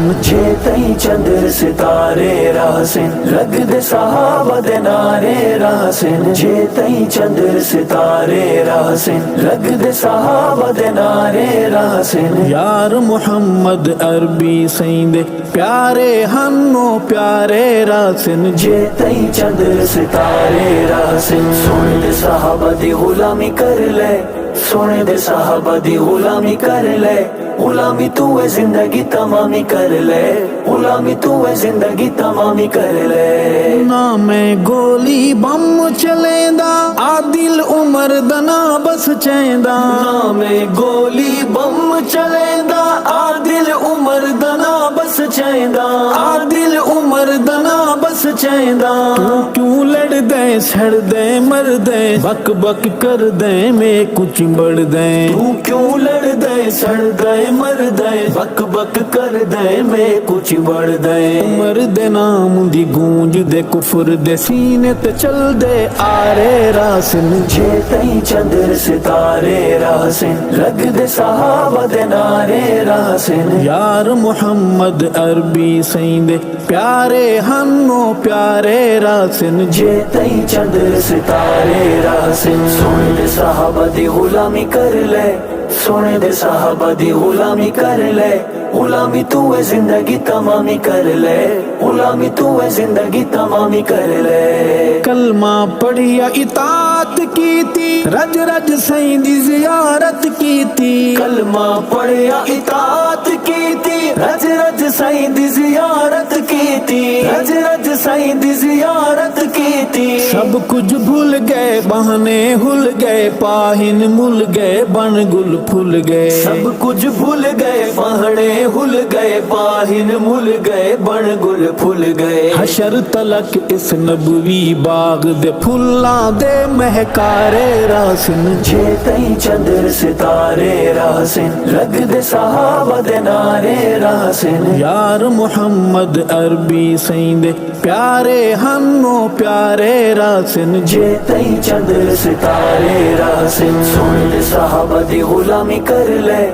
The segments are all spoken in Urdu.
ਰਾਸਨ ਜੇ ਤਈ ਚੰਦਰ ਸਿਤਾਰੇ ਰਾਸਨ ਲੱਗਦੇ ਸਹਾਬਾ ਦੇ ਨਾਰੇ ਰਾਸਨ ਜੇ ਤਈ ਚੰਦਰ ਸਿਤਾਰੇ ਰਾਸਨ ਲੱਗਦੇ ਸਹਾਬਾ ਦੇ ਨਾਰੇ ਰਾਸਨ ਯਾਰ ਮੁਹੰਮਦ ਅਰਬੀ ਸੈਂਦੇ ਪਿਆਰੇ ਹਨੋ ਪਿਆਰੇ ਰਾਸਨ ਜੇ ਤਈ ਚੰਦਰ ਸਿਤਾਰੇ ਰਾਸਨ ਸੋਹਣੇ ਦੇ ਸਹਾਬਾ ਦੀ ਗੁਲਾਮੀ ਕਰ ਲੈ سونے دے صحابہ دی غلامی کر لے غلامی تو ہے زندگی تمامی کر لے غلامی تو ہے زندگی تمامی کر لے نا میں گولی بم چلیندا عادل عمر دنا بس چیندا نا میں گولی بم چلیندا عادل عمر دنا بس چیندا عادل عمر دنا بس چیندا تو کیوں لڑ دے سڑ دے مر دے بک بک کر دے میں کچھ بڑھ دے تو کیوں لڑ دے سڑ دے مر دے بک بک کر دے میں کچھ بڑھ دے عمر دے نام دی گونج دے کفر دے سینے تے چل دے آرے راسن جے تئی چندر ستارے راسن لگ دے صحابہ دے نارے راسن یار محمد عربی سیندے پیارے ہنو پیارے راسن جے تئی چندر ستارے راسن سونے دے صحابہ دی غلامی کر لے سونے دے صحابہ دی غلامی کر لے غلامی تو ہے زندگی تمامی کر لے غلامی تو ہے زندگی تمامی کر لے کلمہ پڑھیا اطاعت کی تھی رج رج سائیں دی زیارت کی تھی کلمہ پڑھیا اطاعت کی تھی رج رج سائیں دی زیارت کی تھی رج رج سائیں دی زیارت کی تھی سب کچھ بھول گئے بہانے ہل گئے پاہن مل گئے بن گل پھول گئے سب کچھ بھول گئے بہانے ہل گئے پاہن مل گئے بن گل پھول گئے حشر تلک اس نبوی باغ دے پھلاں دے مہکارے راسن جے تئی چندر ستارے راسن لگ دے صحابہ دے نارے راسن یار محمد عربی سیندے پیارے ہنو پیارے راسن جے تئی چندر ستارے راسن سونے دے صحابہ دی غلامی کر لے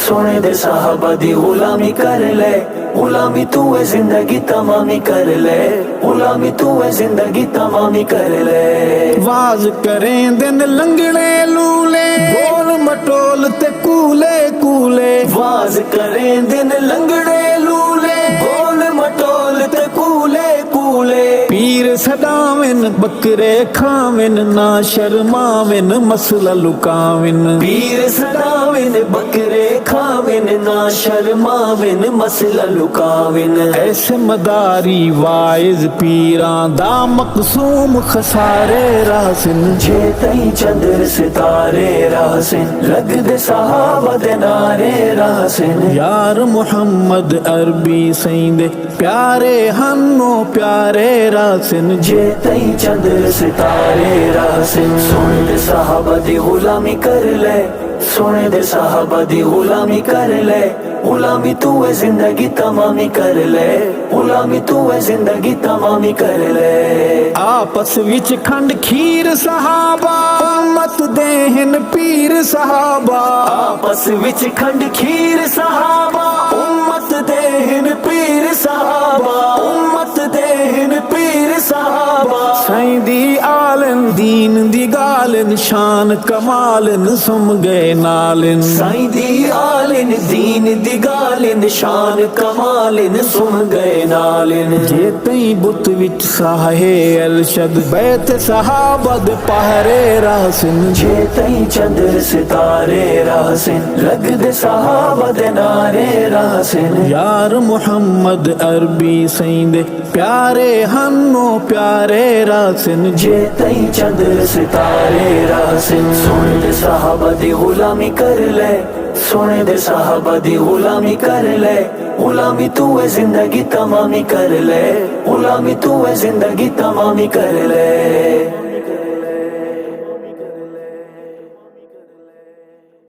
سونے دے صحابہ دی غلامی کر لے غلامی تو ہے زندگی تمامی کر لے غلامی تو ہے زندگی تمامی کر لے واز کریں دن لنگڑے لولے گول مٹول تے کولے کولے واز کریں دن لنگڑے لولے گول مٹول تے کولے کولے پیر صداوین بکرے کھاوین نا شرماوین مسئلہ لکاوین پیر صداوین بکرے کھاوین نا شرماوین مسئلہ لکاوین ایسے مداری وائز پیران دا مقسوم خسارے راسن جے تئی چندر ستارے راسن لگ دے صحابہ دے نارے راسن یار محمد عربی سیندے پیارے ہنو پیارے راسن جے تئی چندر ستارے راسن سونے دے صحابہ دی غلامی کر لے سونے دے صحابہ دی غلامی کر لے غلامی تو ہے زندگی تمامی کر لے غلامی تو ہے زندگی تمامی کر لے آپس وچ کھنڈ کھیر صحابہ امت دہن پیر صحابہ آپس وچ کھنڈ کھیر صحابہ امت دہن پیر صحابہ امت دہن پیر صحابہ سائیں دی آلن دین دی گالن شان کمالن سم گئے نالن سائیں دی آلن دین دی گالن شان کمالن سم گئے نالن جے تئی بت وچ ساہے الشد بیت صحابہ دے پہرے راسن جے تئی چندر ستارے راسن لگ دے صحابہ دے نارے راسن یار محمد عربی سیندے پیارے ہنو پیارے راسن جے تئی چندر ستارے راسن سونے دے صحابہ دی غلامی کر لے سونے دے صحابہ دی غلامی کر لے غلامی تو ہے زندگی تمامی کر لے غلامی تو ہے زندگی تمامی کر لے